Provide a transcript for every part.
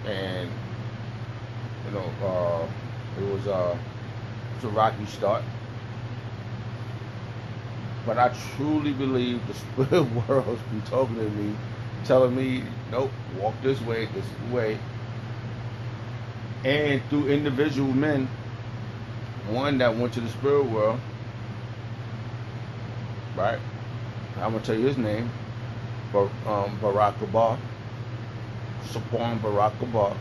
and you know, it was a rocky start. But I truly believe the spirit world's been talking to me, telling me, nope, walk this way, this is the way. And through individual men, one that went to the spirit world, right? I'm gonna tell you his name, Barack Obama, Saquon Barack Obama,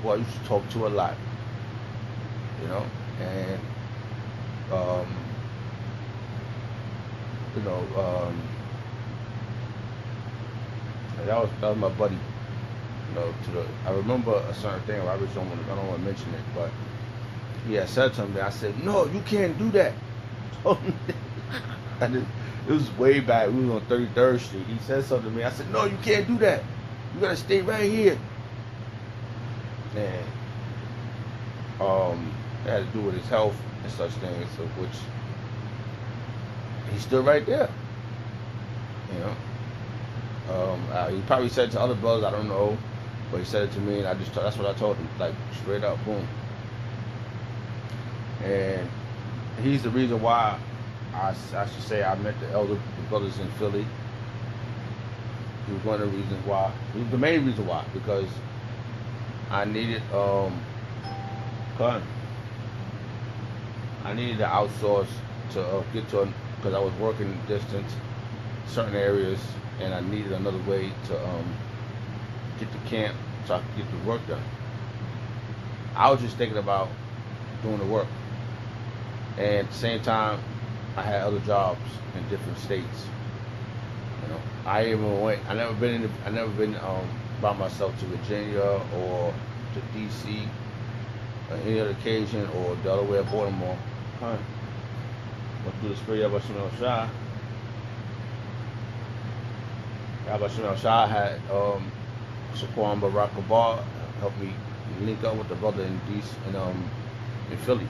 who I used to talk to a lot, you know, and you know, that was my buddy. You know, I remember a certain thing. I just don't want to mention it, but he had said something. I said, "No, you can't do that." And it was way back. We was on 33rd Street. He said something to me. I said, "No, you can't do that. You gotta stay right here." And it had to do with his health and such things, of which he's still right there. You know, he probably said it to other brothers, I don't know, but he said it to me, and that's what I told him, like straight up, boom. And he's the reason why I should say I met the elder brothers in Philly. He was one of the reasons why. He was the main reason why, because I needed to outsource to get to, because I was working distance, certain areas, and I needed another way to get to camp so I could get the work done. I was just thinking about doing the work, and at the same time, I had other jobs in different states. You know, I never been by myself to Virginia or to DC on any other occasion, or Delaware, Baltimore. Went through the spirit of Yabashim Shah. Yabashim Shah had Saquon Barack Obama helped me link up with the brother in DC in Philly.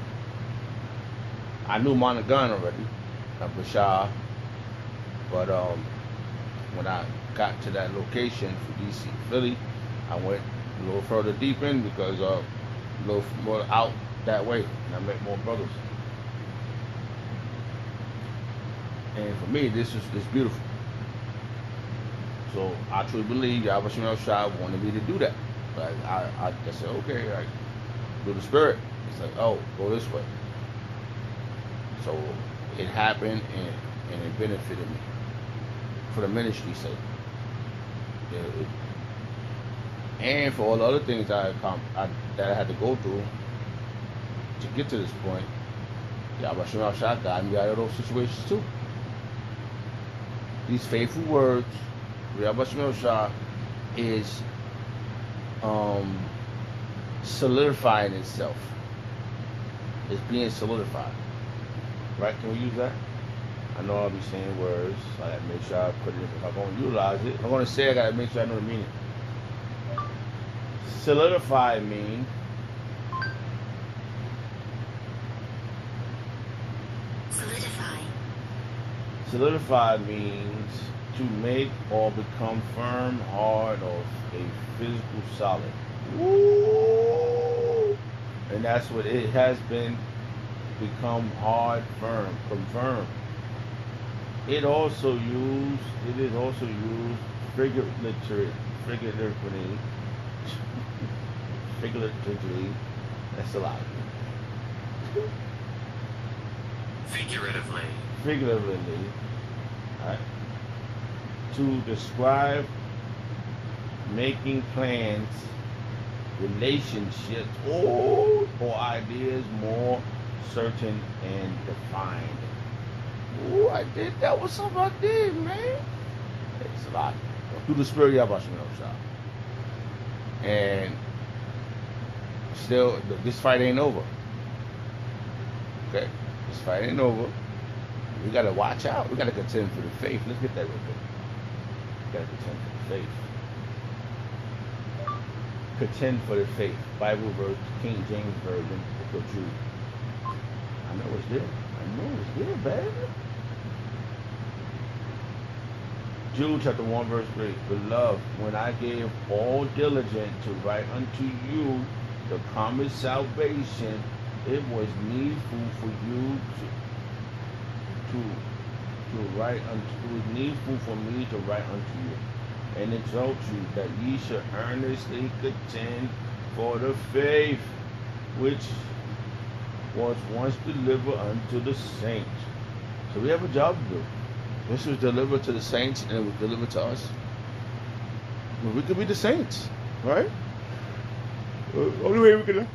I knew Monaghan already, Bashar, but when I got to that location for DC Philly, I went a little further deep in, because a little more out that way, and I met more brothers. And for me, this is beautiful. So I truly believe Yahweh Shah wanted me to do that. But I said, okay, like, do the spirit. It's like, oh, go this way. So it happened, and it benefited me for the ministry's sake. And for all the other things that I had to go through to get to this point, Yahweh Shah got me out of those situations too. These faithful words, Yahweh Shah is solidifying itself. It's being solidified. Right? Can we use that? I know I'll be saying words. I gotta make sure I put it in. If I'm going to utilize it, if I'm going to say it, I gotta make sure I know the meaning. Solidify means solidify means to make or become firm, hard, or a physical solid. Woo! And that's what it has been. Become hard, firm, confirm. It is also used figuratively. That's a lot. Figuratively, right? To describe making plans, relationships, or ideas more certain and defined. Ooh, I did. That was something I did, man. It's a lot. Through the spirit of Yahweh Shah. And still, this fight ain't over. Okay? This fight ain't over. We gotta watch out. We gotta contend for the faith. Let's get that real quick. We gotta contend for the faith. Contend for the faith. Bible verse, King James Version, Book of Jude. I know it's there. I know it's there, baby. Jude chapter 1 verse 3. Beloved, when I gave all diligence to write unto you the common salvation, it was needful for you to write unto, it was needful for me to write unto you and exhort you that ye should earnestly contend for the faith which was once delivered unto the saints. So we have a job to do. This was delivered to the saints and it was delivered to us. Well, we could be the saints, right? Only way we can.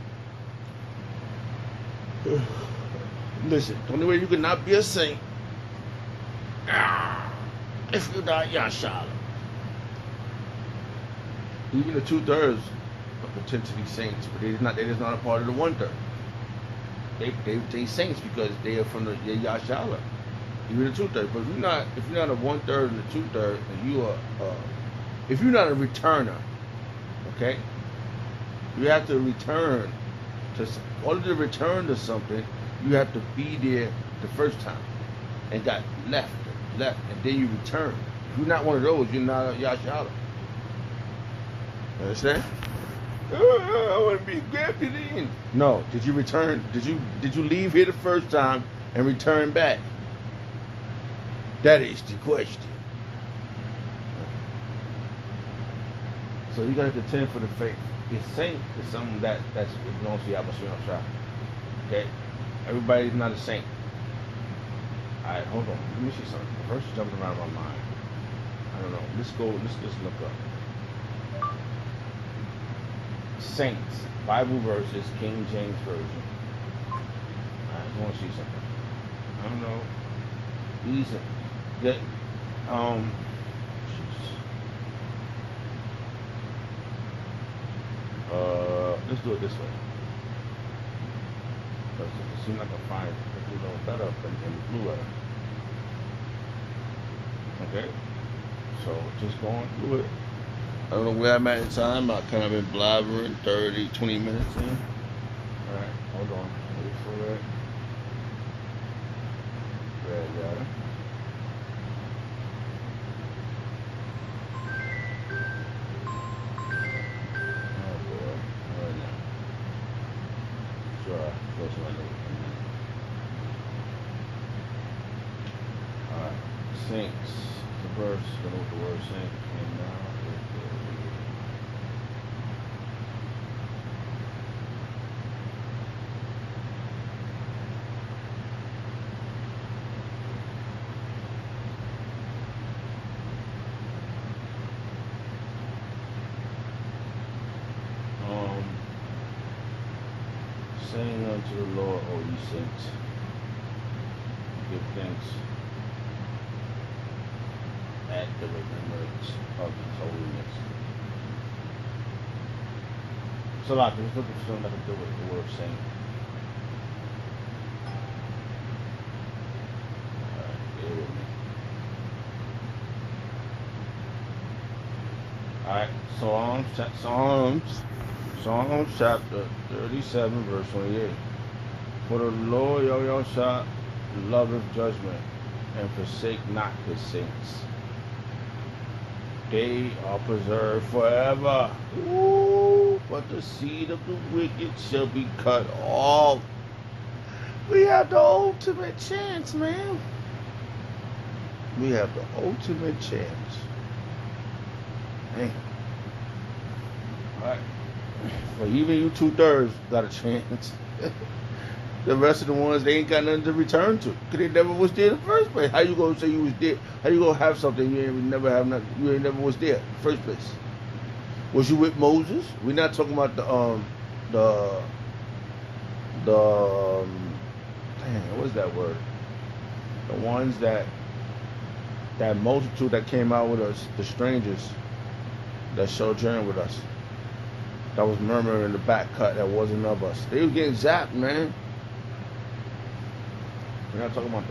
Listen, the only way you can not be a saint if you're not Yashala. Even the 2/3 are potentially saints, but they're just not a part of the 1/3. They saints because they are from the Yashala. Even the 2/3. But if you're not a 1/3 and the 2/3, and you are if you're not a returner, okay? You have to return to, in order to return to something, you have to be there the first time and got left, and then you return. If you're not one of those, you're not a Yashala. Understand? I want to be grafted in. No, did you return? Did you leave here the first time and return back? That is the question. So you gotta contend for the faith. The saint is something that belongs to Yahweh. Okay? Everybody's not a saint. Alright, hold on. Let me see something. The verse is jumping around my mind. I don't know. Let's just look up. Saints. Bible verses, King James Version. I just want to see something. I don't know. These that let's do it this way. Because it seems like I find it a little better in the blue letter. Okay? So just going through it. I don't know where I'm at in time. I kind of been blabbering 30, 20 minutes in. Alright, hold on. Wait for it. Red letter. Alright, saints. The verse, I don't know what the word saint came down. Saying unto the Lord, O ye saints, give thanks at the remembrance of his holiness. So like, let's look at something that can do with the word saint. Alright, Psalms chapter 37, verse 28. For the Lord Yahweh loveth judgment, and forsake not his saints. They are preserved forever. Ooh, but the seed of the wicked shall be cut off. We have the ultimate chance, man. We have the ultimate chance. Hey. Alright. Well, even you 2/3 got a chance. The rest of the ones, they ain't got nothing to return to, because they never was there in the first place. How you gonna say you was there? How you gonna have something you ain't never have nothing? You ain't never was there in the first place. Was you with Moses? We're not talking about dang, what is that word? The ones that multitude that came out with us, the strangers that sojourned with us, that was murmuring in the back cut that wasn't of us. They was getting zapped, man. We're not talking about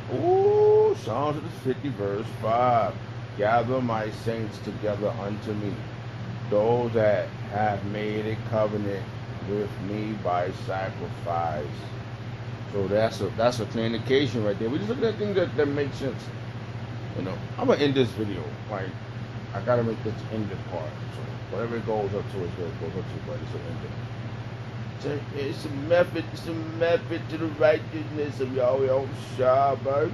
that. Ooh, Psalms 50, verse 5. Gather my saints together unto me, those that have made a covenant with me by sacrifice. So that's a clear indication right there. We just look at things that make sense. You know, I'm gonna end this video. Like, I gotta make this end this part. So whatever it goes up to is what it goes up to, but it's an ending. It's a method to the righteousness of your Shabbat.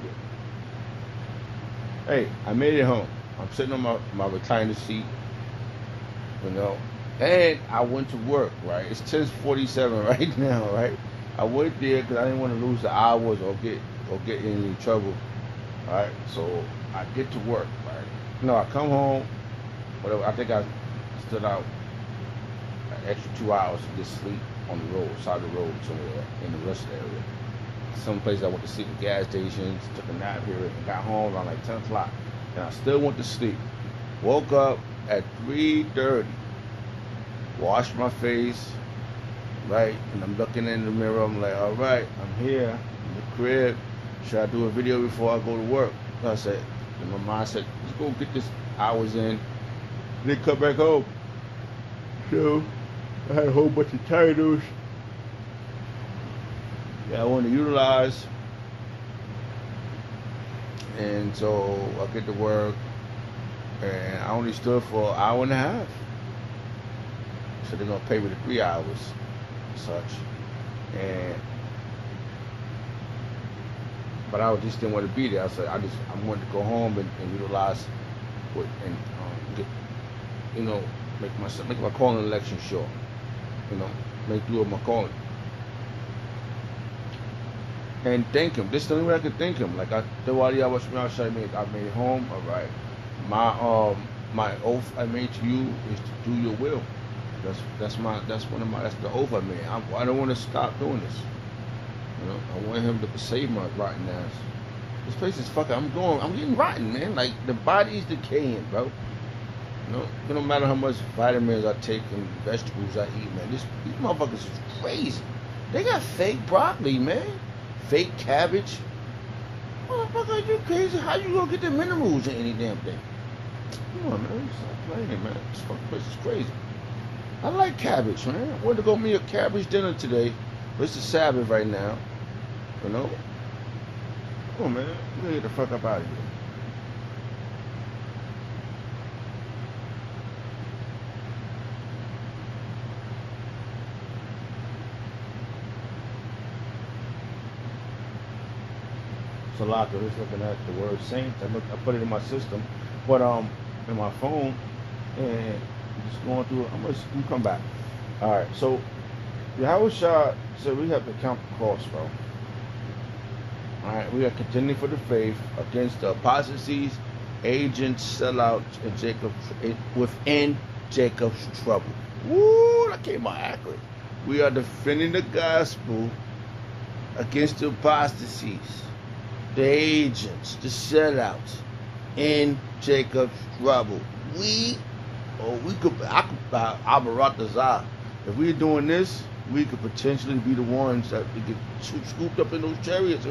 Hey, I made it home. I'm sitting on my recliner seat, you know, and I went to work, right? It's 10:47 right now, right? I went there because I didn't want to lose the hours or get in any trouble, right? So I get to work, right? No, I come home, whatever. I think I stood out an extra 2 hours to get sleep on the road, side of the road somewhere in the rest area. Some place I went to sleep at gas stations, took a nap here, and got home around like 10 o'clock. And I still went to sleep. Woke up at 3:30. Washed my face, right? And I'm looking in the mirror. I'm like, all right, I'm here in the crib. Should I do a video before I go to work? So I said, and my mind said, let's go get this hours in. And then come back home. So I had a whole bunch of titles that I want to utilize. And so I get to work, and I only stood for an hour and a half. So they're gonna pay me the 3 hours, and such. But I just didn't want to be there. I said I wanted to go home and utilize what and get, you know, make my calling election sure. You know, make do with my calling. And thank him. This is the only way I could thank him. Like I made it home. All right. My oath I made to you is to do your will. That's the oath I made. I don't want to stop doing this. You know, I want him to save my rotten ass. This place is fucking. I'm getting rotten, man. Like the body's decaying, bro. You know, it don't matter how much vitamins I take and vegetables I eat, man. These motherfuckers is crazy. They got fake broccoli, man. Fake cabbage. Motherfucker, are you crazy? How you gonna get the minerals in any damn thing? Come on, man. Stop playing, man. This fucking place is crazy. I like cabbage, man. I wanted to go make a cabbage dinner today, but it's a Sabbath right now. You know? Come on, man. We gotta get the fuck up out of here. Salaka, just looking at the word saints. I put it in my system, but in my phone, and just going through it. I'm gonna come back. All right, so Yahweh Shah said we have to count the cost, bro. All right, we are contending for the faith against the apostasies, agents, sellouts, and within Jacob's trouble. Woo, that came out accurate. We are defending the gospel against the apostasies, the agents, the sellouts, in Jacob's trouble. I could Abaratazah. If we're doing this, we could potentially be the ones that get scooped up in those chariots.